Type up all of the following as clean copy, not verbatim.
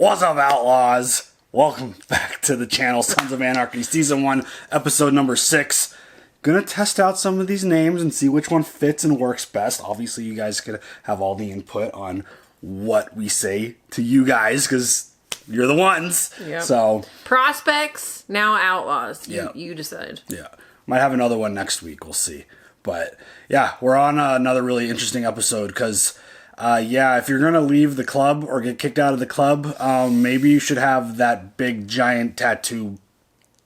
What's up, Outlaws? Welcome back to the channel, Sons of Anarchy, Season 1, Episode number 6. Gonna test out some of these names and see which one fits and works best. Obviously, you guys could have all the input on what we say to you guys, because you're the ones. Yep. So prospects, now outlaws. Yep. You decide. Yeah. Might have another one next week. We'll see. But yeah, we're on another really interesting episode because, if you're going to leave the club or get kicked out of the club, maybe you should have that big giant tattoo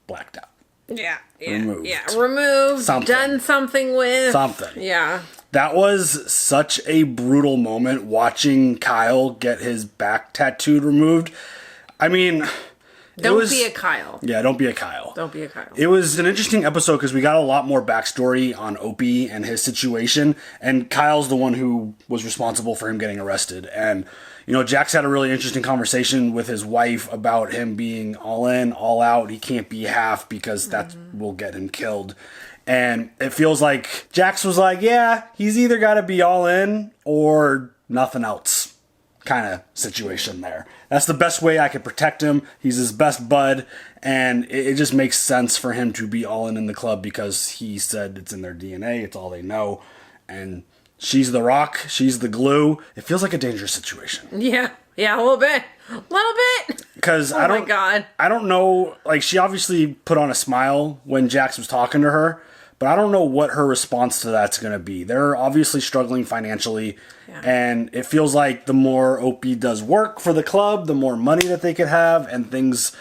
blacked out. Yeah. Removed. Yeah. Removed. Something. Done something with. Something. Yeah. That was such a brutal moment watching Kyle get his back tattooed removed. I mean, Don't be a Kyle. Yeah, don't be a Kyle. Don't be a Kyle. It was an interesting episode because we got a lot more backstory on Opie and his situation. And Kyle's the one who was responsible for him getting arrested. And, you know, Jax had a really interesting conversation with his wife about him being all in, all out. He can't be half because that will get him killed. And it feels like Jax was like, yeah, he's either got to be all in or nothing else kind of situation there. That's the best way I could protect him. He's his best bud, and it just makes sense for him to be all in the club because he said it's in their DNA, it's all they know, and she's the rock, she's the glue. It feels like a dangerous situation. Yeah, a little bit. Because oh my God. I don't know, like, she obviously put on a smile when Jax was talking to her, but I don't know what her response to that's going to be. They're obviously struggling financially, and it feels like the more Opie does work for the club, the more money that they could have and things.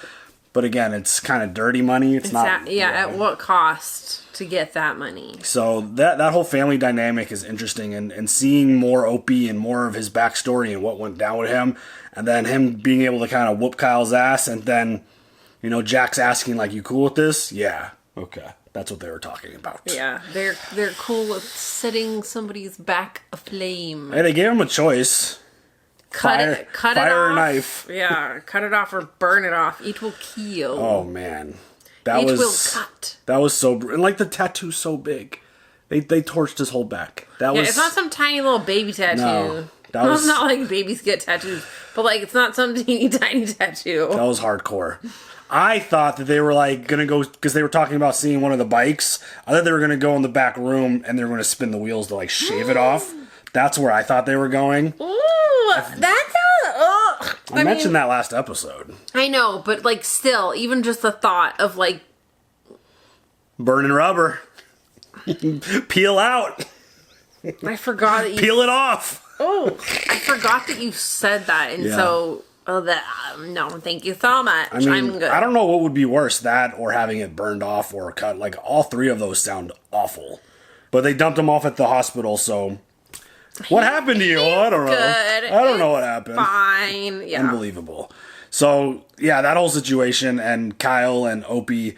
But again, it's kind of dirty money. It's not. At what cost to get that money? So that whole family dynamic is interesting, and seeing more Opie and more of his backstory and what went down with him, and then him being able to kind of whoop Kyle's ass, and then, you know, Jax asking, like, you cool with this? Yeah. Okay. That's what they were talking about. Yeah, they're cool with setting somebody's back aflame. Hey, they gave him a choice. Cut it fire off. Or knife. Yeah, cut it off or burn it off. Each will kill. Oh man, Each will cut. That was so and like the tattoo's so big. They torched his whole back. It's not some tiny little baby tattoo. No, It's not like babies get tattoos, but like it's not some teeny tiny tattoo. That was hardcore. I thought that they were like gonna go because they were talking about seeing one of the bikes. I thought they were gonna go in the back room and they were gonna spin the wheels to like shave it off. That's where I thought they were going. Ooh, that sounds. I mentioned that last episode. I know, but like still, even just the thought of like burning rubber, peel out. I forgot that you peel it off. Oh, I forgot that you said that, and so. Oh, no, thank you so much. I mean, I'm good. I don't know what would be worse, that or having it burned off or cut. Like, all three of those sound awful. But they dumped him off at the hospital, so... What happened to you? I don't know. Good. I don't know what happened. Fine, yeah. Unbelievable. So, yeah, that whole situation, and Kyle and Opie,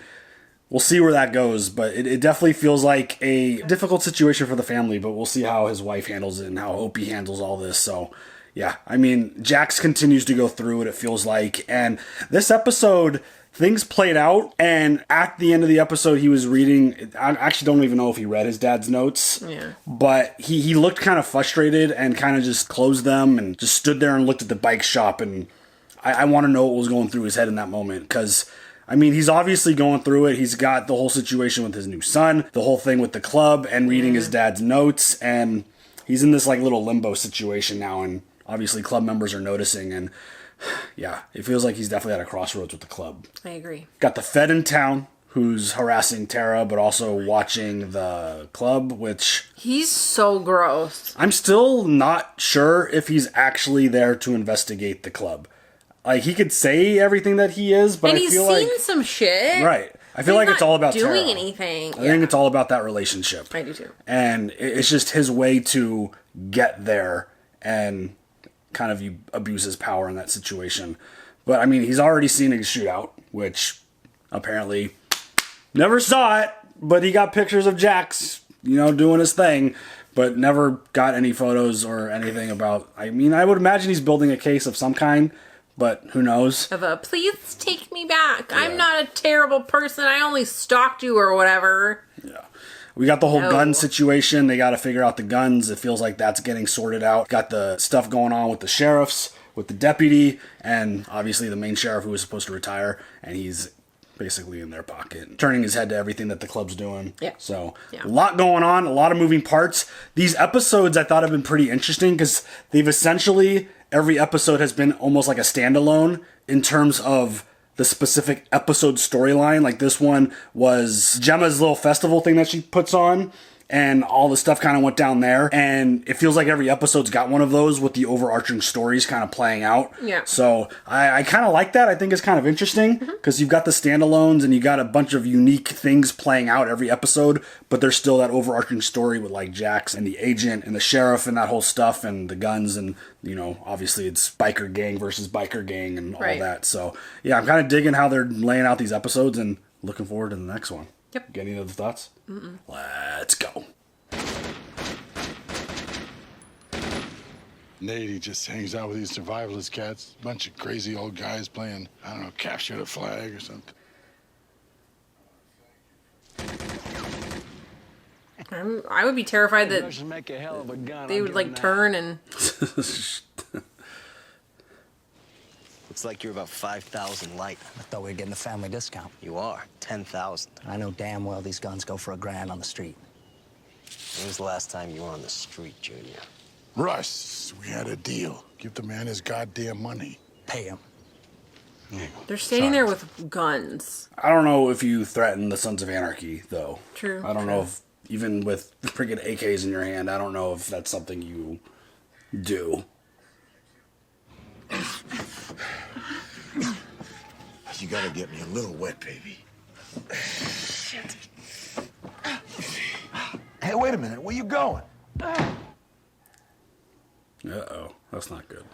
we'll see where that goes, but it definitely feels like a difficult situation for the family, but we'll see how his wife handles it and how Opie handles all this, so... Yeah, I mean, Jax continues to go through it, it feels like. And this episode, things played out. And at the end of the episode, he was reading... I actually don't even know if he read his dad's notes. Yeah. But he looked kind of frustrated and kind of just closed them and just stood there and looked at the bike shop. And I want to know what was going through his head in that moment. Because, I mean, he's obviously going through it. He's got the whole situation with his new son, the whole thing with the club, and reading his dad's notes. And he's in this, like, little limbo situation now. And... obviously, club members are noticing, and yeah, it feels like he's definitely at a crossroads with the club. I agree. Got the Fed in town, who's harassing Tara, but also watching the club, which... He's so gross. I'm still not sure if he's actually there to investigate the club. Like, he could say everything that he is, but I feel like... And he's seen some shit. Right. I feel like it's all about Tara. Doing anything. I think it's all about that relationship. I do too. And it's just his way to get there and... kind of abuse his power in that situation. But, I mean, he's already seen a shootout, which apparently never saw it, but he got pictures of Jax, you know, doing his thing, but never got any photos or anything about... I mean, I would imagine he's building a case of some kind, but who knows? Of a, please take me back. Yeah. I'm not a terrible person. I only stalked you or whatever. Yeah. We got the whole gun situation. They got to figure out the guns. It feels like that's getting sorted out. Got the stuff going on with the sheriffs, with the deputy and obviously the main sheriff who was supposed to retire, and he's basically in their pocket, turning his head to everything that the club's doing. Yeah. So a lot going on, a lot of moving parts. These episodes I thought have been pretty interesting because they've essentially, every episode has been almost like a standalone in terms of the specific episode storyline. Like this one was Gemma's little festival thing that she puts on, and all the stuff kind of went down there. And it feels like every episode's got one of those with the overarching stories kind of playing out. Yeah. So I kind of like that. I think it's kind of interesting because you've got the standalones and you got a bunch of unique things playing out every episode, but there's still that overarching story with like Jax and the agent and the sheriff and that whole stuff and the guns and, you know, obviously it's biker gang versus biker gang and all that. So yeah, I'm kind of digging how they're laying out these episodes and looking forward to the next one. Yep. Get any other thoughts? Let's go. Nate, he just hangs out with these survivalist cats. Bunch of crazy old guys playing, I don't know, capture the flag or something. I would be terrified that make a hell of a gun, they would like turn and... Looks like you're about 5,000 light. I thought we were getting a family discount. You are 10,000. I know damn well these guns go for $1,000 on the street. When was the last time you were on the street, Junior? Russ, we had a deal. Give the man his goddamn money. Pay him. They're standing there with guns. I don't know if you threaten the Sons of Anarchy, though. True. I don't know if, even with freaking AKs in your hand, I don't know if that's something you do. You gotta get me a little wet, baby. Shit. Hey, wait a minute. Where you going? Uh-oh. That's not good.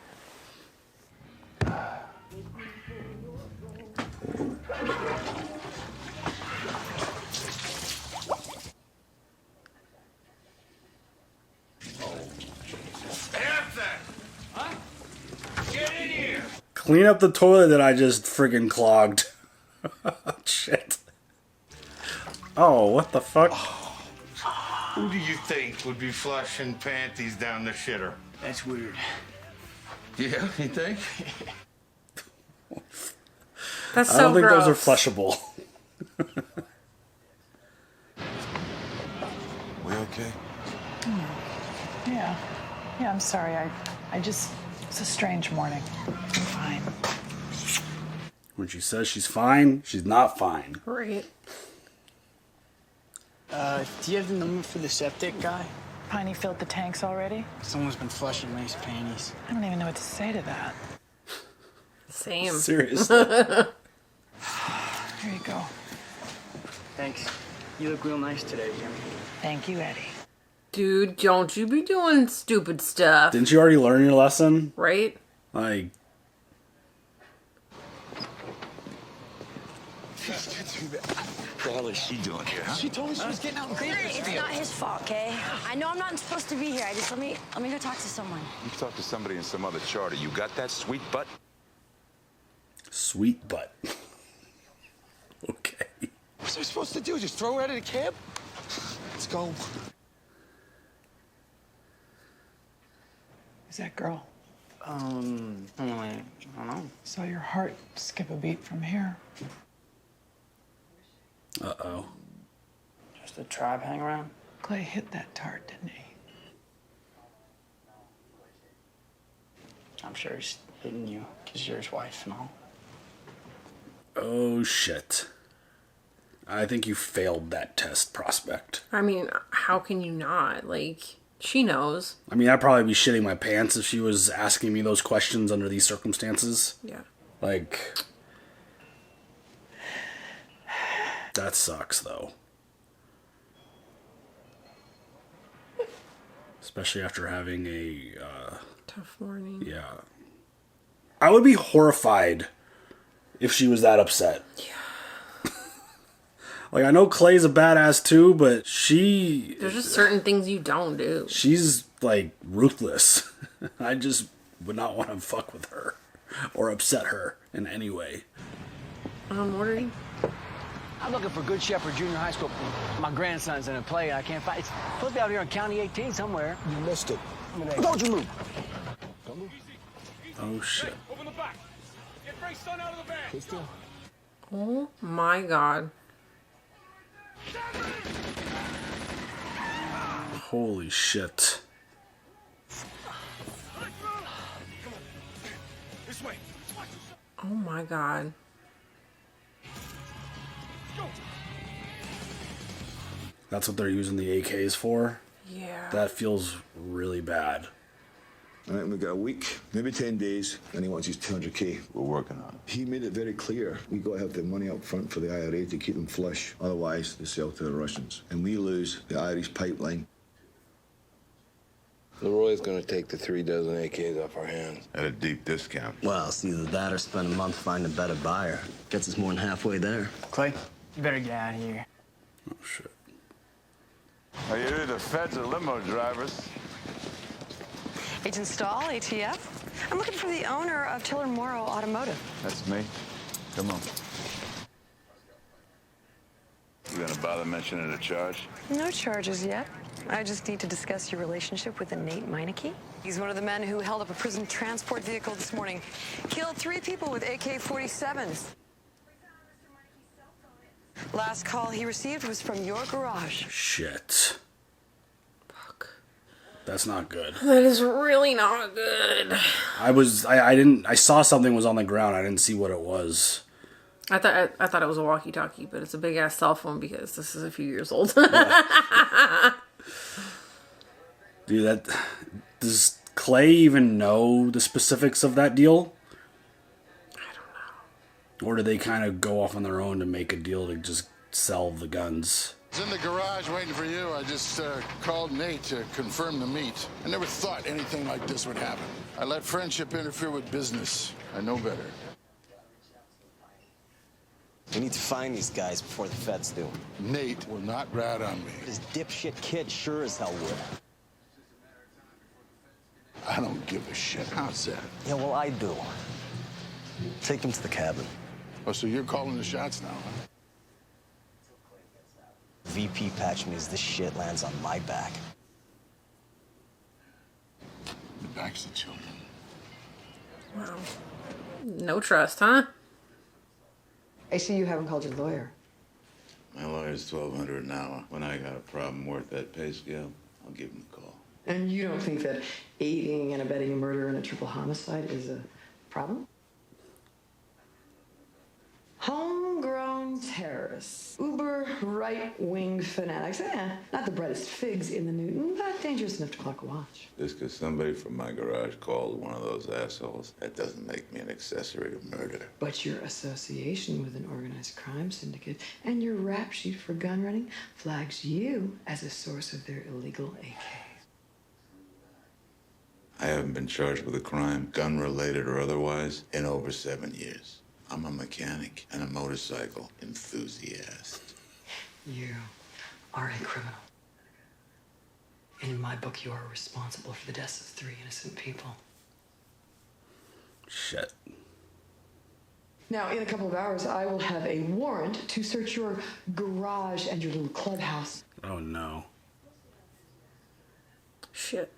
Clean up the toilet that I just friggin' clogged. Shit. Oh, what the fuck? Who do you think would be flushing panties down the shitter? That's weird. Yeah, you think? That's I don't so think gross. those are flushable. We okay? Yeah. Yeah, I'm sorry. It's a strange morning. I'm fine. When she says she's fine, she's not fine. Right. Do you have the number for the septic guy? Piney filled the tanks already? Someone's been flushing May's panties. I don't even know what to say to that. Same. Seriously. Here you go. Thanks. You look real nice today, Jimmy. Thank you, Eddie. Dude, don't you be doing stupid stuff. Didn't you already learn your lesson? Right? Like... What the hell is she doing here, huh? She told me she was getting out in It's not his fault, okay? I know I'm not supposed to be here. Let me go talk to someone. You talk to somebody in some other charter. You got that, sweet butt? Sweet butt. Okay. What's I supposed to do? Just throw her out of the cab? Let's go. Is that girl? I don't know. Saw your heart skip a beat from here. Uh-oh. Just a tribe hang around? Clay hit that tart, didn't he? I'm sure he's hitting you because you're his wife and all. Oh, shit. I think you failed that test, Prospect. I mean, how can you not? Like, she knows. I mean, I'd probably be shitting my pants if she was asking me those questions under these circumstances. Yeah. Like... That sucks, though. Especially after having a, Tough morning. yeah. I would be horrified if she was that upset. Yeah. Like, I know Clay's a badass, too, but she... There's just certain things you don't do. She's, like, ruthless. I just would not want to fuck with her. Or upset her in any way. What are you... I'm looking for Good Shepherd Junior High School. My grandson's in a play. I can't find. It's supposed to be out here on County 18 somewhere. You missed it. Don't you move. Oh shit. Open the back. Get Frank's son out of the van. Pistol? Oh my god. Holy shit. This way. Oh my god. That's what they're using the AKs for? Yeah. That feels really bad. All right, we've got a week, maybe 10 days, and he wants his 200K. We're working on it. He made it very clear we got to have the money up front for the IRA to keep them flush. Otherwise, they sell to the Russians. And we lose the Irish pipeline. Leroy's gonna take the 3 dozen AKs off our hands. At a deep discount. Well, it's either that or spend a month finding a better buyer. Gets us more than halfway there. Clay, you better get out of here. Oh shit. Are you the feds or limo drivers? Agent Stahl, ATF. I'm looking for the owner of Tiller Morrow Automotive. That's me. Come on. You gonna bother mentioning a charge? No charges yet. I just need to discuss your relationship with Nate Meineke. He's one of the men who held up a prison transport vehicle this morning. Killed 3 people with AK-47s. Last call he received was from your garage. Shit. Fuck. That's not good. That is really not good. I saw something was on the ground. I didn't see what it was. I thought it was a walkie-talkie, but it's a big ass cell phone because this is a few years old. Dude, does Clay even know the specifics of that deal? I don't know. Or do they kind of go off on their own to make a deal to just sell the guns? I was in the garage waiting for you. I just called Nate to confirm the meet. I never thought anything like this would happen. I let friendship interfere with business. I know better. We need to find these guys before the feds do. Nate will not rat on me. This dipshit kid sure as hell would. I don't give a shit. How's that? Yeah, well, I do. Take him to the cabin. Oh, so you're calling the shots now, huh? VP patch me as this shit lands on my back. The backs of children. Wow. No trust, huh? I see you haven't called your lawyer. My lawyer's $1,200 an hour. When I got a problem worth that pay scale, I'll give him a call. And you don't think that aiding and abetting a murder and a triple homicide is a problem? Homegrown terrorists, uber right-wing fanatics. Not the brightest figs in the Newton, but dangerous enough to clock a watch. Just because somebody from my garage called one of those assholes, that doesn't make me an accessory to murder. But your association with an organized crime syndicate and your rap sheet for gun running flags you as a source of their illegal AKs. I haven't been charged with a crime, gun-related or otherwise, in over 7 years. I'm a mechanic and a motorcycle enthusiast. You are a criminal. And in my book, you are responsible for the deaths of 3 innocent people. Shit. Now, in a couple of hours, I will have a warrant to search your garage and your little clubhouse. Oh, no. Shit.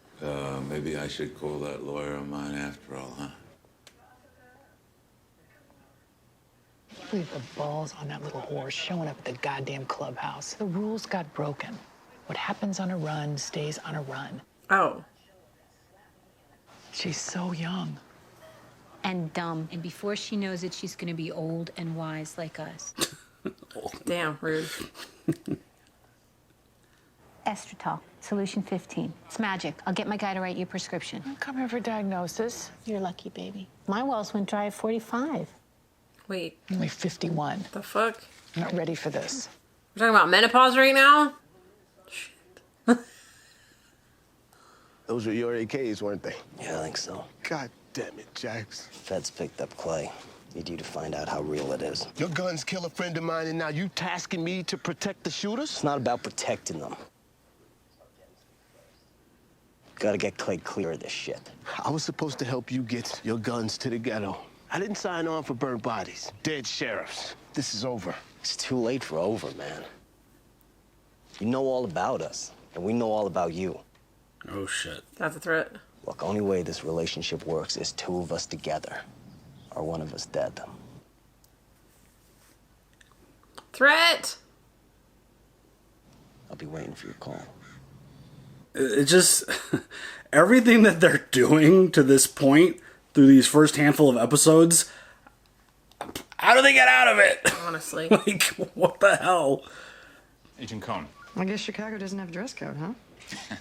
Maybe I should call that lawyer of mine after all, huh? Leave the balls on that little whore showing up at the goddamn clubhouse. The rules got broken. What happens on a run stays on a run. Oh. She's so young. And dumb. And before she knows it, she's gonna be old and wise like us. Damn, rude. Estrotol, solution 15. It's magic. I'll get my guy to write you a prescription. I'll come here for diagnosis. You're lucky, baby. My wells went dry at 45. Wait. Only 51. The fuck? I'm not ready for this. We're talking about menopause right now? Shit. Those were your AKs, weren't they? Yeah, I think so. God damn it, Jax. Feds picked up Clay. Need you to find out how real it is. Your guns kill a friend of mine, and now you tasking me to protect the shooters? It's not about protecting them. Gotta get Clay clear of this shit. I was supposed to help you get your guns to the ghetto. I didn't sign on for burnt bodies, dead sheriffs. This is over. It's too late for over, man. You know all about us, and we know all about you. Oh, shit. That's a threat. Look, only way this relationship works is two of us together, or one of us dead. Threat! I'll be waiting for your call. It just... everything that they're doing to this point, through these first handful of episodes, how do they get out of it? Honestly. Like, what the hell? Agent Cohn. I guess Chicago doesn't have a dress code, huh?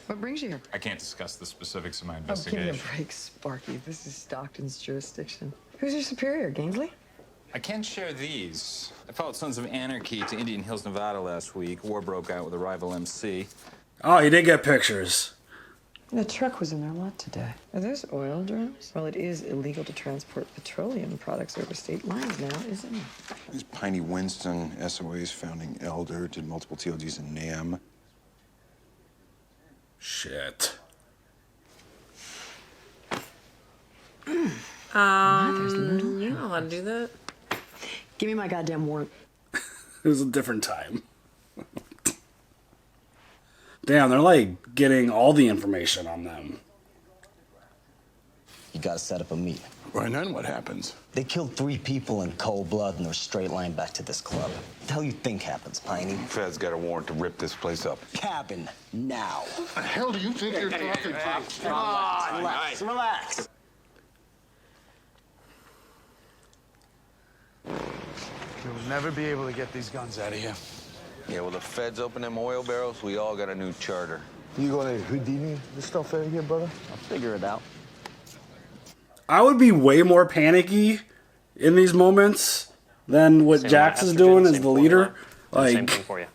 What brings you here? I can't discuss the specifics of my Oh, give investigation. me a break, Sparky. This is Stockton's jurisdiction. Who's your superior, Gainesley? I can't share these. I followed Sons of Anarchy to Indian Hills, Nevada last week. War broke out with a rival MC. Oh, you did get pictures. The truck was in their lot today. Are those oil drums? Well, it is illegal to transport petroleum products over state lines now, isn't it? There's Piney Winston, SOA's founding elder, did multiple TLGs in NAM. Shit. You're not allowed to do that. Give me my goddamn warrant. It was a different time. Damn, they're like getting all the information on them. You gotta set up a meet. Right, and then what happens? They killed 3 people in cold blood and they're straight line back to this club. What the hell you think happens, Piney? Fed's got a warrant to rip this place up. Cabin, now. What the hell do you think you're talking to? Relax. You'll never be able to get these guns out of here. Yeah, well, the feds open them oil barrels, we all got a new charter. You gonna Houdini this stuff out of here, brother? I'll figure it out. I would be way more panicky in these moments than what Jax is doing as the leader. Same thing for you.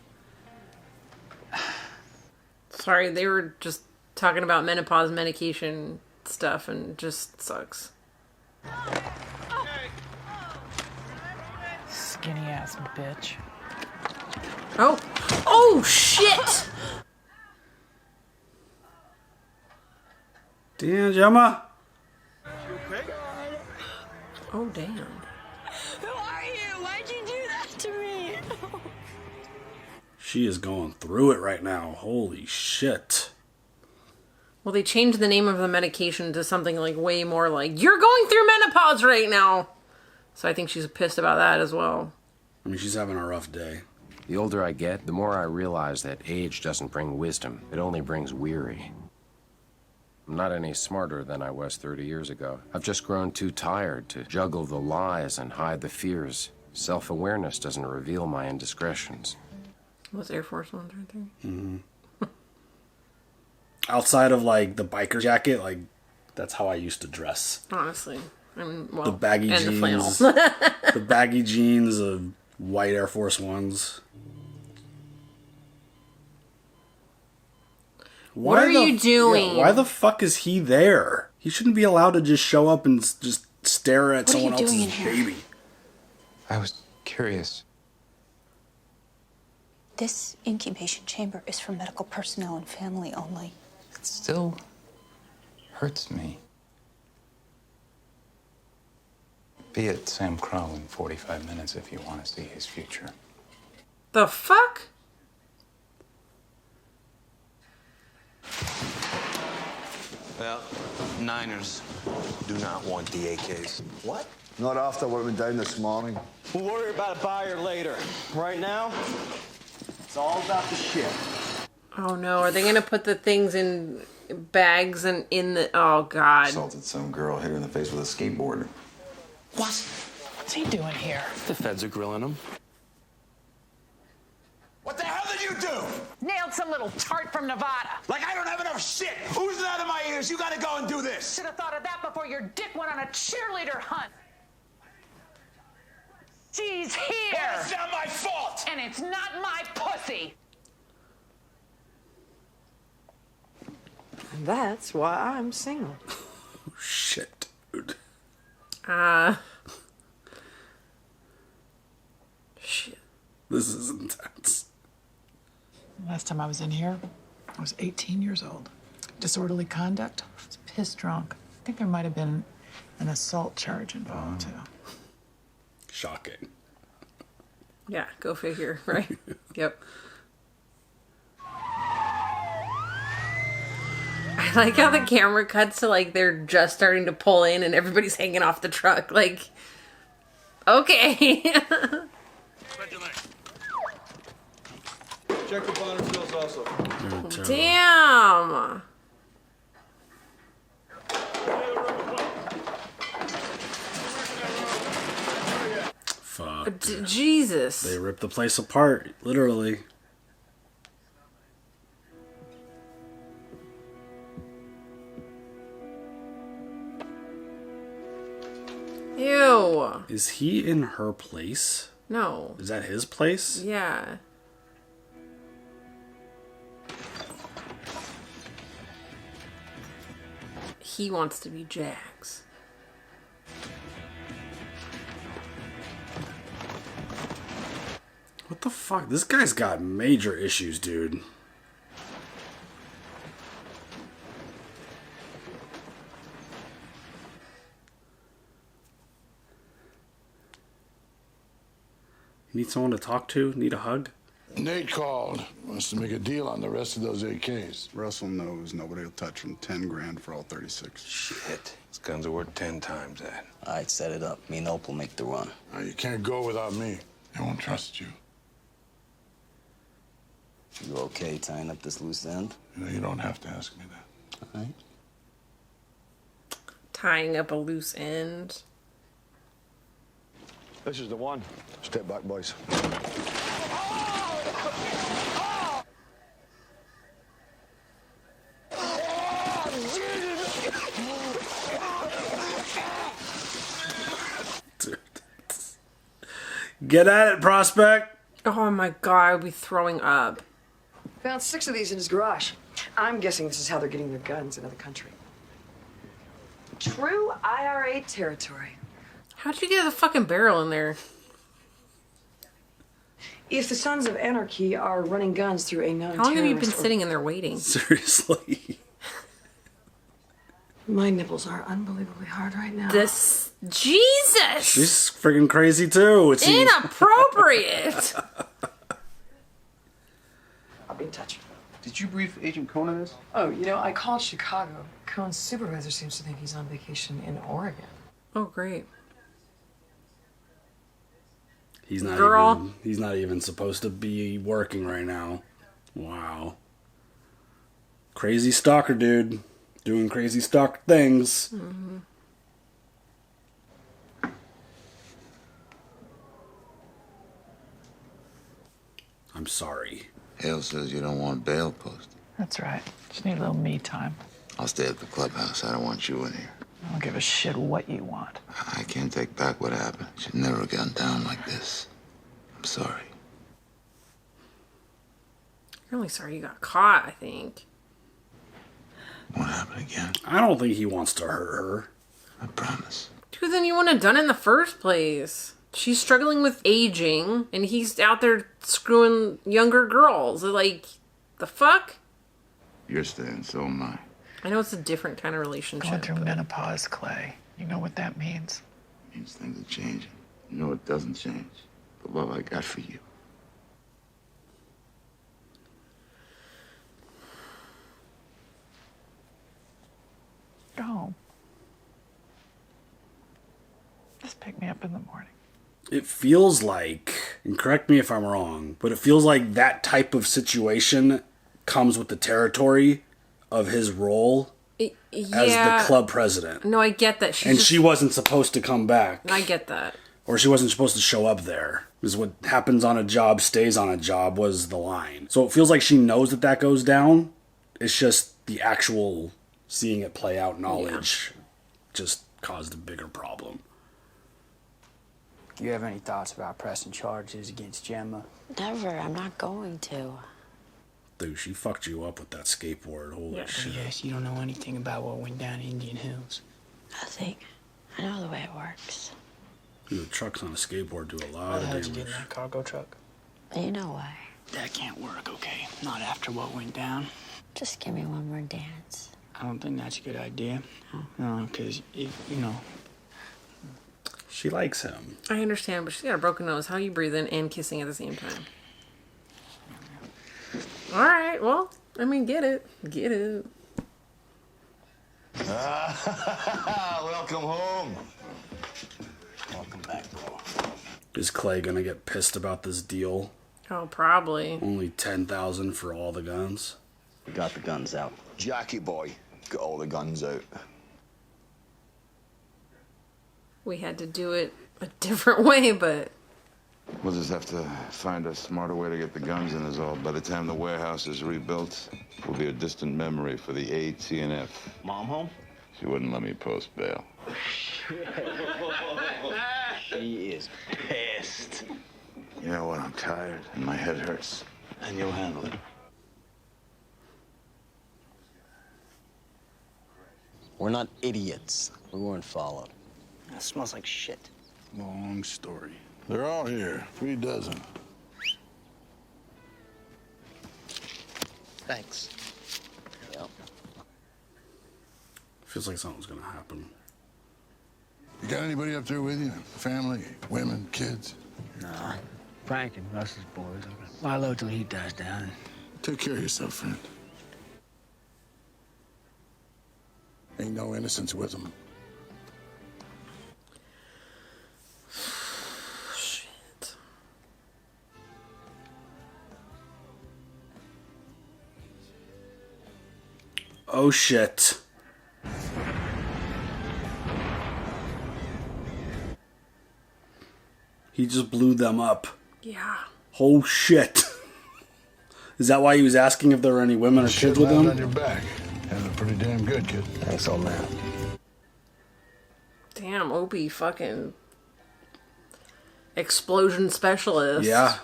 Sorry, they were just talking about menopause medication stuff and it just sucks. Skinny ass bitch. Oh. Oh, shit! Damn, Gemma. Oh, damn. Who are you? Why'd you do that to me? She is going through it right now. Holy shit. Well, they changed the name of the medication to something like way more like, you're going through menopause right now. So I think she's pissed about that as well. I mean, she's having a rough day. The older I get, the more I realize that age doesn't bring wisdom. It only brings weary. I'm not any smarter than I was 30 years ago. I've just grown too tired to juggle the lies and hide the fears. Self-awareness doesn't reveal my indiscretions. Was Air Force Ones right there? Mm-hmm. Outside of, like, the biker jacket, like, that's how I used to dress. Honestly. I mean, well, the baggy and jeans. the flannel. The baggy jeans of white Air Force Ones. What are you doing? Why the fuck is he there? He shouldn't be allowed to just show up and just stare at someone else's baby. I was curious. This incubation chamber is for medical personnel and family only. It still hurts me. Be at Sam Crow in 45 minutes if you want to see his future. The fuck? Well, Niners do not want the AKs. What? Not after what went down this morning. We'll worry about a buyer later. Right now, it's all about the ship. Oh no, are they gonna put the things in bags and in the... Oh god. Assaulted some girl, hit her in the face with a skateboard. What's he doing here? The feds are grilling him. What the hell did you do? Nailed some little tart from Nevada. Like I don't have enough shit. Oozing out of my ears. You gotta go and do this. Should have thought of that before your dick went on a cheerleader hunt. She's here. Well, it's not my fault. And it's not my pussy. And that's why I'm single. Shit, dude. Shit. This is intense. Last time I was in here, I was 18 years old. Disorderly conduct. I was piss drunk. I think there might have been an assault charge involved, too. Shocking. Yeah, go figure, right? Yep. I I like how the camera cuts to like they're just starting to pull in and everybody's hanging off the truck. Like, okay. Check the bottom fills also. Damn. Fuck. Jesus. They ripped the place apart, literally. Ew. Is he in her place? No. Is that his place? Yeah. He wants to be Jax. What the fuck? This guy's got major issues, dude. Need someone to talk to? Need a hug? Nate called. Wants to make a deal on the rest of those AKs. Russell knows nobody will touch them. 10 grand for all 36. Shit. These guns are worth 10 times that. All right, set it up. Me and Opal make the run. You can't go without me. I won't trust you. You okay tying up this loose end? You don't have to ask me that. All right. Tying up a loose end. This is the one. Step back, boys. Get at it, prospect. Oh my god, I would be throwing up. Found 6 of these in his garage. I'm guessing this is how they're getting their guns in other country. True IRA territory. How'd you get the fucking barrel in there? If the Sons of Anarchy are running guns through a known How long have you been terrorist sitting in there waiting? Seriously. My nipples are unbelievably hard right now. This... Jesus! She's freaking crazy too. It seems. Inappropriate! I'll be in touch. Did you brief Agent Conan this? Oh, you know, I called Chicago. Cohen's supervisor seems to think he's on vacation in Oregon. Oh, great. He's not Girl. even. He's not even supposed to be working right now. Wow. Crazy stalker dude, doing crazy stalker things. Mm-hmm. I'm sorry. Hale says you don't want bail posted. That's right. Just need a little me time. I'll stay at the clubhouse. I don't want you in here. I don't give a shit what you want. I can't take back what happened. Should never have gotten down like this. I'm sorry. You're only sorry you got caught, I think. Won't happen again. I don't think he wants to hurt her. I promise. Dude, then you wouldn't have done it in the first place. She's struggling with aging, and he's out there screwing younger girls. Like, the fuck? You're staying, so am I. I know it's a different kind of relationship. Going through menopause, Clay. You know what that means. It means things are changing. You know it doesn't change. The love I got for you. Go home. Just pick me up in the morning. It feels like, and correct me if I'm wrong, but it feels like that type of situation comes with the territory of his role as the club president. No, I get that. She wasn't supposed to come back. I get that. Or she wasn't supposed to show up there. Because what happens on a job stays on a job was the line. So it feels like she knows that that goes down. It's just the actual seeing it play out knowledge just caused a bigger problem. Do you have any thoughts about pressing charges against Gemma? Never. I'm not going to. Dude, she fucked you up with that skateboard. Holy shit. Yes, you don't know anything about what went down in Indian Hills. Nothing. I know the way it works. The trucks on a skateboard do a lot How of the hell did damage. you get in that cargo truck? You know why. That can't work, okay? Not after what went down. Just give me one more dance. I don't think that's a good idea. No, because, you know... She likes him. I understand, but she's got a broken nose. How are you breathing and kissing at the same time? Alright, well, I mean, get it. Get it. Welcome home. Welcome back, bro. Is Clay gonna get pissed about this deal? Oh, probably. Only 10,000 for all the guns. We got the guns out. Jackie boy, got all the guns out. We had to do it a different way, but We'll just have to find a smarter way to get the guns in is all. By the time the warehouse is rebuilt, we'll be a distant memory for the AT&F. Mom home? She wouldn't let me post bail. She is pissed. You know what? I'm tired and my head hurts. And you'll handle it. We're not idiots. We weren't followed. That smells like shit. Long story. They're all here. 3 dozen. Thanks. Yep. Feels like something's gonna happen. You got anybody up there with you? Family, women, kids? Nah. Frank and Russ's boys. Lie low till he dies down. Take care of yourself, friend. Ain't no innocence with them. shit. Oh shit. He just blew them up. Yeah. Oh shit. Is that why he was asking if there were any women or kids with him? On your back. Handled it pretty damn good, kid. Thanks, old man. Damn, Opie fucking explosion specialist. Yeah.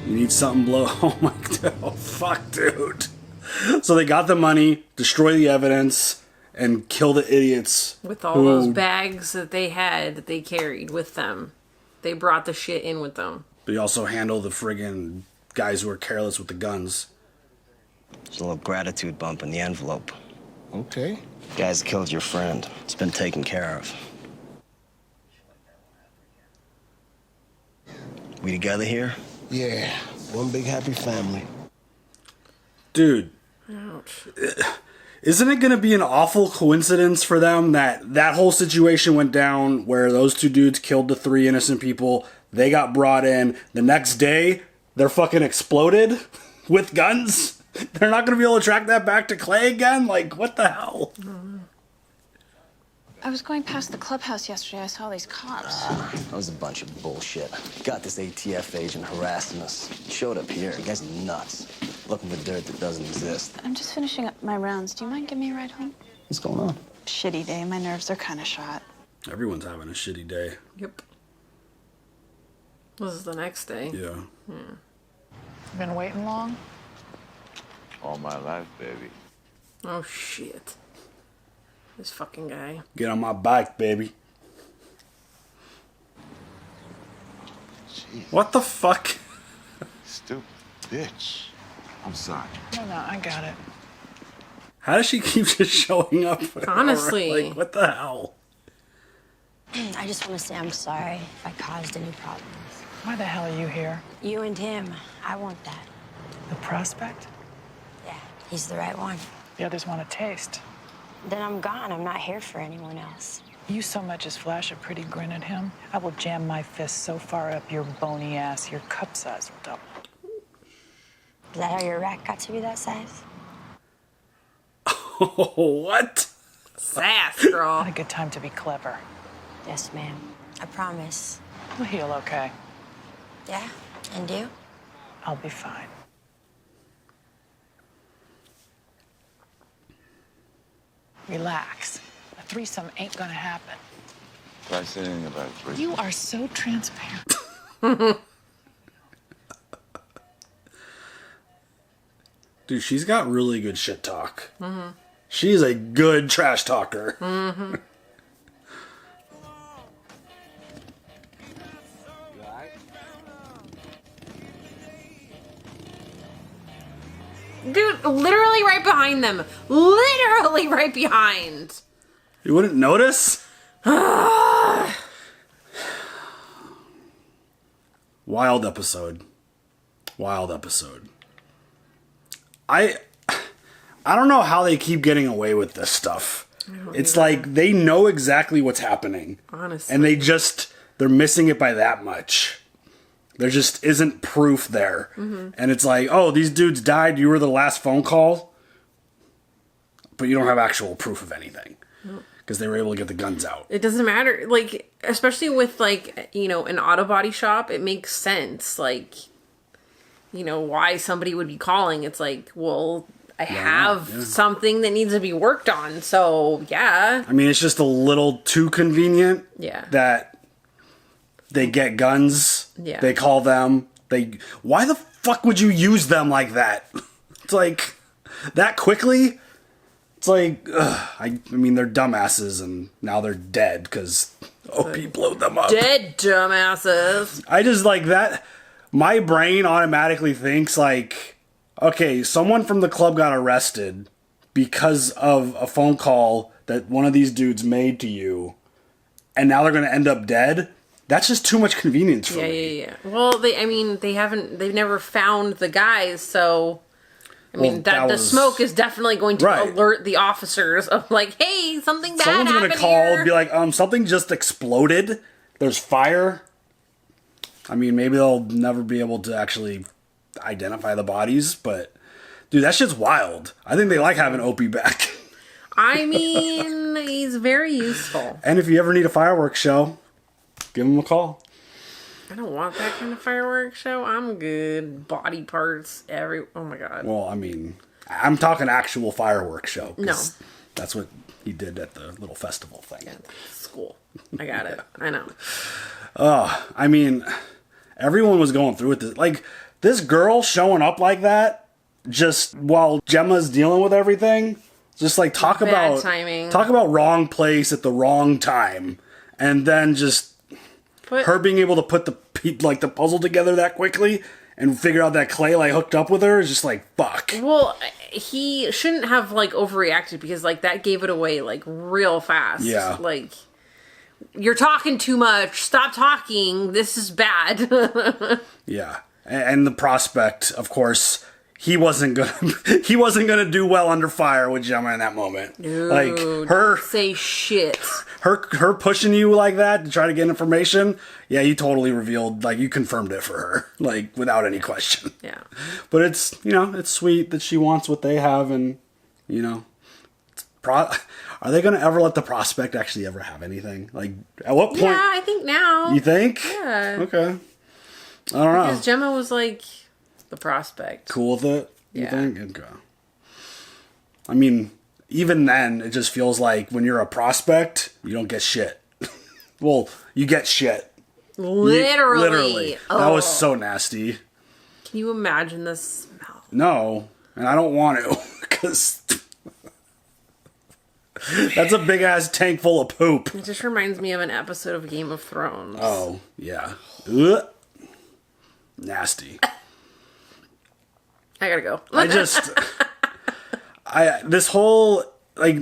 You need something blow. Oh my god. Oh fuck, dude. So they got the money, destroy the evidence, and kill the idiots. With all those bags that they had that they carried with them. They brought the shit in with them. But you also handle the friggin' guys who are careless with the guns. There's a little gratitude bump in the envelope. Okay. Guys killed your friend. It's been taken care of. We together here? Yeah. One big happy family. Dude. Ouch. Isn't it going to be an awful coincidence for them that that whole situation went down where those 2 dudes killed the 3 innocent people, they got brought in, the next day they're fucking exploded with guns? They're not going to be able to track that back to Clay again? Like, what the hell? I was going past the clubhouse yesterday. I saw these cops. That was a bunch of bullshit. Got this ATF agent harassing us. Showed up here. The guy's nuts. Looking for dirt that doesn't exist. I'm just finishing up my rounds. Do you mind giving me a ride home? What's going on? Shitty day. My nerves are kind of shot. Everyone's having a shitty day. Yep. This is the next day. Yeah. Been waiting long? All my life, baby. Oh shit. This fucking guy. Get on my bike, baby. Jeez. What the fuck? Stupid bitch. I'm sorry. No, I got it. How does she keep just showing up? Honestly. Like, what the hell? I just want to say I'm sorry if I caused any problems. Why the hell are you here? You and him, I want that. The prospect? Yeah, he's the right one. The others want a taste. Then I'm gone. I'm not here for anyone else. You so much as flash a pretty grin at him, I will jam my fist so far up your bony ass, your cup size will double. Is that how your rack got to be that size? What? Sass, girl. Not a good time to be clever. Yes, ma'am. I promise. We'll heal okay. Yeah? And you? I'll be fine. Relax. A threesome ain't gonna happen. If I say anything about it, You are so transparent. Dude, she's got really good shit talk. Mm-hmm. She's a good trash talker. Mm-hmm. Dude, literally right behind them. Literally right behind. You wouldn't notice? Wild episode. Wild episode. I don't know how they keep getting away with this stuff. It's like they know exactly what's happening. Honestly. And they're missing it by that much. There just isn't proof there. And it's like, oh, these dudes died. You were the last phone call. But you don't have actual proof of anything. Because they were able to get the guns out. It doesn't matter. Like, especially with, like, you know, an auto body shop, it makes sense. Like, you know, why somebody would be calling. It's like, well, I have something that needs to be worked on. So, yeah. I mean, it's just a little too convenient. Yeah. That they get guns. Yeah. They call them. Why the fuck would you use them like that? It's like, that quickly? It's like, I mean, they're dumbasses, and now they're dead because OP blew them up. Dead dumbasses. I just like that. My brain automatically thinks like, okay, someone from the club got arrested because of a phone call that one of these dudes made to you, and now they're going to end up dead. That's just too much convenience for me. Yeah. Well, they've never found the guys, so I mean, the smoke is definitely going to alert the officers of like, hey, something bad happened. Someone's going to call and be like, something just exploded. There's fire. I mean, maybe they'll never be able to actually identify the bodies, but dude, that shit's wild. I think they like having Opie back. I mean, he's very useful. And if you ever need a fireworks show, give him a call. I don't want that kind of fireworks show. I'm good. Body parts, oh my god. Well, I mean, I'm talking actual fireworks show. No. That's what he did at the little festival thing. Yeah, school. I got it. I know. I mean, everyone was going through it. Like, this girl showing up like that, just while Gemma's dealing with everything, just like talk about wrong place at the wrong time. And then just her being able to put the puzzle together that quickly and figure out that Clay like hooked up with her is just like, fuck. Well, he shouldn't have like overreacted because like that gave it away like real fast. Yeah. Like, you're talking too much. Stop talking. This is bad. Yeah. And the prospect, of course, he wasn't gonna do well under fire with Gemma in that moment. Dude, like her don't say shit. Her pushing you like that to try to get information. Yeah, you totally revealed, like, you confirmed it for her, like, without any question. Yeah. But it's, you know, it's sweet that she wants what they have, and, you know, are they gonna ever let the prospect actually ever have anything? Like, at what point? Yeah, I think now. You think? Yeah. Okay. I don't know. Because Gemma was like the prospect. Cool with it? You Yeah. think? Okay. I mean, even then, it just feels like when you're a prospect, you don't get shit. Well, you get shit. Literally. That was so nasty. Can you imagine the smell? No, and I don't want to, because that's a big ass tank full of poop. It just reminds me of an episode of Game of Thrones. Oh, yeah. Ugh. Nasty. I gotta go. This whole, like,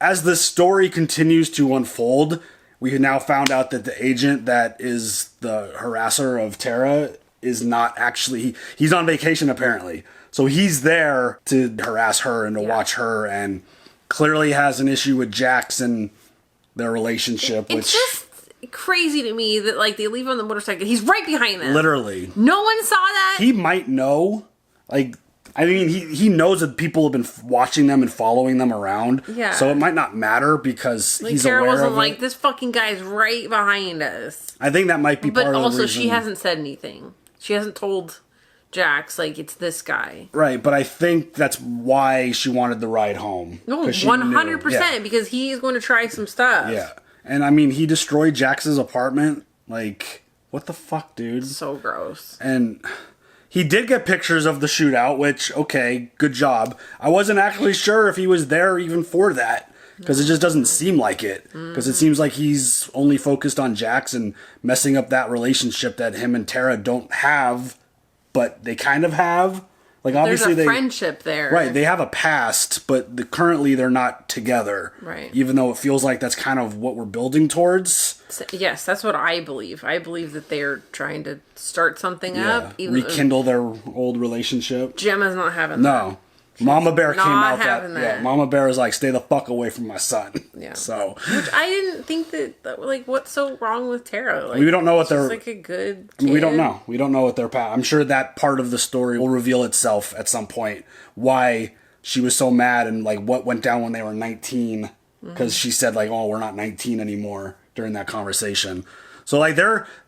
as the story continues to unfold, we have now found out that the agent that is the harasser of Tara is not actually, he's on vacation apparently. So he's there to harass her and to watch her, and clearly has an issue with Jax and their relationship. It's just crazy to me that, like, they leave on the motorcycle. He's right behind them. Literally. No one saw that. He might know. Like, I mean, he knows that people have been watching them and following them around. Yeah. So it might not matter because like, he's Tara aware wasn't of like, it. this fucking guy's right behind us. I think that might be part of the reason. But also, she hasn't said anything. She hasn't told Jax, like, it's this guy. Right, but I think that's why she wanted the ride home. No, 100%, Yeah. because he's going to try some stuff. Yeah. And I mean, he destroyed Jax's apartment. Like, what the fuck, dude? So gross. And he did get pictures of the shootout, which, okay, good job. I wasn't actually sure if he was there even for that, because it just doesn't seem like it. Because it seems like he's only focused on Jax and messing up that relationship that him and Tara don't have, but they kind of have. Like, obviously there's a friendship there. Right, they have a past, but currently they're not together. Right. Even though it feels like that's kind of what we're building towards. Yes, that's what I believe. I believe that they're trying to start something up. Rekindle their old relationship. Gemma's not having that. Mama Bear came out having that. Yeah, Mama Bear was like, stay the fuck away from my son. Yeah. So. Which I didn't think that like, what's so wrong with Tara? Like, we don't know what they're. like a good. I mean, we don't know. We don't know what their path. I'm sure that part of the story will reveal itself at some point. Why she was so mad and like what went down when they were 19. Because she said like, oh, we're not 19 anymore during that conversation. So like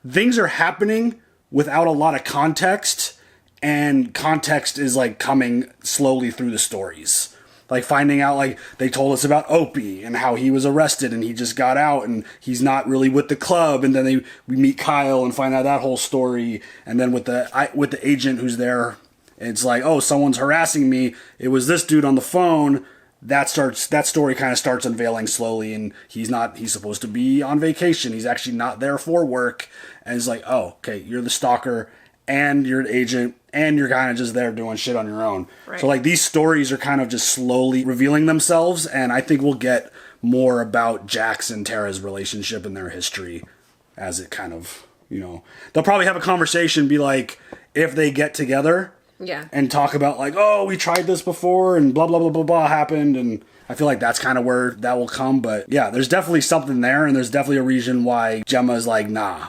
things are happening without a lot of context. And context is like coming slowly through the stories. Like finding out, like they told us about Opie and how he was arrested and he just got out and he's not really with the club. And then we meet Kyle and find out that whole story. And then with the agent who's there, it's like, oh, someone's harassing me. It was this dude on the phone. That story kind of starts unveiling slowly, and he's supposed to be on vacation. He's actually not there for work. And it's like, oh, okay, you're the stalker and you're the agent and you're kind of just there doing shit on your own. Right. So like these stories are kind of just slowly revealing themselves, and I think we'll get more about Jax and Tara's relationship and their history as it kind of, they'll probably have a conversation, be like, if they get together and talk about like, oh, we tried this before and blah, blah, blah, blah, blah happened. And I feel like that's kind of where that will come. But yeah, there's definitely something there, and there's definitely a reason why Gemma's like, nah,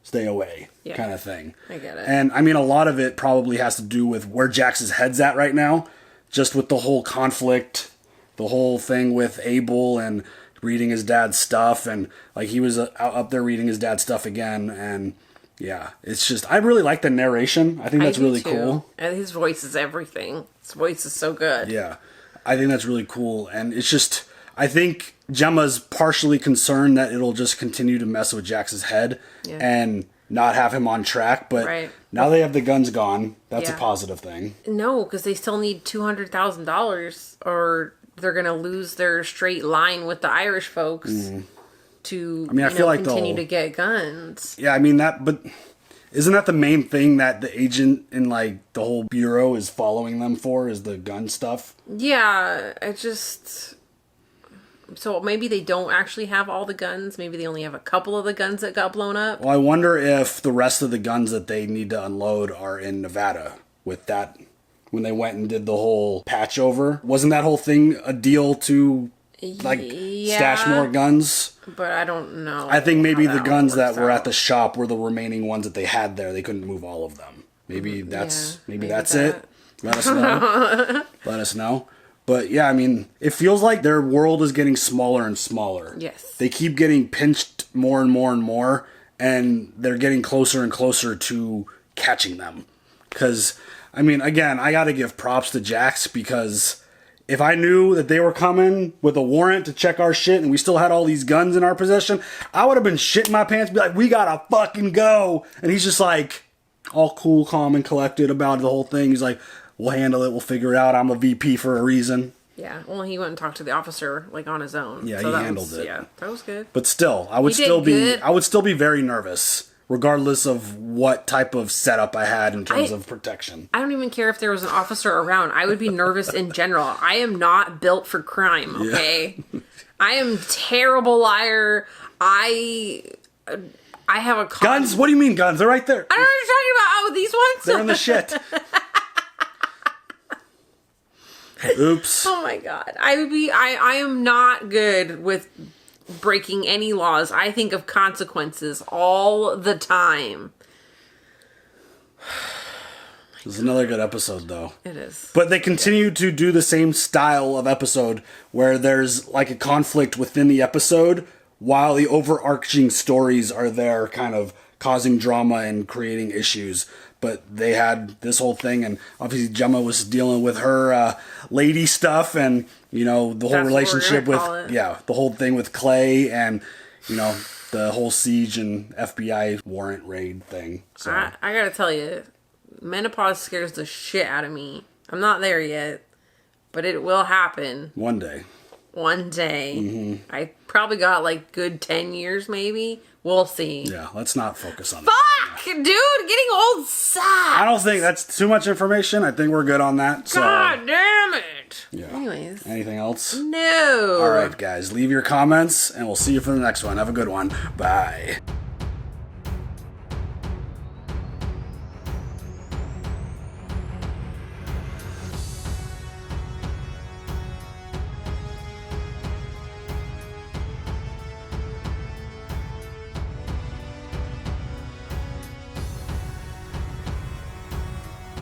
stay away kind of thing. I get it. And I mean, a lot of it probably has to do with where Jax's head's at right now, just with the whole conflict, the whole thing with Abel and reading his dad's stuff. And like he was up there reading his dad's stuff again. And yeah, it's just, I really like the narration. I think that's really cool. And his voice is everything. His voice is so good. Yeah, I think that's really cool. And it's just, I think Gemma's partially concerned that it'll just continue to mess with Jax's head and not have him on track. But now they have the guns gone. That's a positive thing. No, because they still need $200,000 or they're going to lose their straight line with the Irish folks to I feel like continue to get guns. Yeah, I mean, but isn't that the main thing that the agent in like the whole bureau is following them for, is the gun stuff? Yeah, so maybe they don't actually have all the guns. Maybe they only have a couple of the guns that got blown up. Well, I wonder if the rest of the guns that they need to unload are in Nevada with that, when they went and did the whole patch over. Wasn't that whole thing a deal to like stash more guns? But I don't know. I think maybe the guns that were at the shop were the remaining ones that they had there. They couldn't move all of them. Maybe that's it. Let us know. Let us know. But yeah, I mean, it feels like their world is getting smaller and smaller. Yes. They keep getting pinched more and more and more, and they're getting closer and closer to catching them. Because, I mean, again, I got to give props to Jax, because if I knew that they were coming with a warrant to check our shit and we still had all these guns in our possession, I would have been shitting my pants, be like, we gotta fucking go. And he's just like, all cool, calm, and collected about the whole thing. He's like, we'll handle it. We'll figure it out. I'm a VP for a reason. Yeah. Well, he went and talked to the officer like on his own. Yeah, he handled it. Yeah, that was good. But still, I would still be very nervous, regardless of what type of setup I had in terms of protection. I don't even care if there was an officer around. I would be nervous in general. I am not built for crime. Okay. Yeah. I am a terrible liar. I have a guns. What do you mean guns? They're right there. I don't know what you're talking about. Oh, these ones. They're in the shit. Oops. Oh my god. I am not good with breaking any laws. I think of consequences all the time. This is another good episode, though. It is. But they continue to do the same style of episode where there's like a conflict within the episode while the overarching stories are there kind of causing drama and creating issues. But they had this whole thing, and obviously Gemma was dealing with her lady stuff, and the whole relationship with the whole thing with Clay, and the whole siege and FBI warrant raid thing. So I gotta tell you, menopause scares the shit out of me. I'm not there yet, but it will happen one day. Mm-hmm. I probably got like good 10 years, maybe. We'll see. Yeah, let's not focus on that. Fuck, dude, getting old sucks. I don't think that's too much information. I think we're good on that. So. God damn it. Yeah. Anyways. Anything else? No. All right, guys, leave your comments, and we'll see you for the next one. Have a good one. Bye.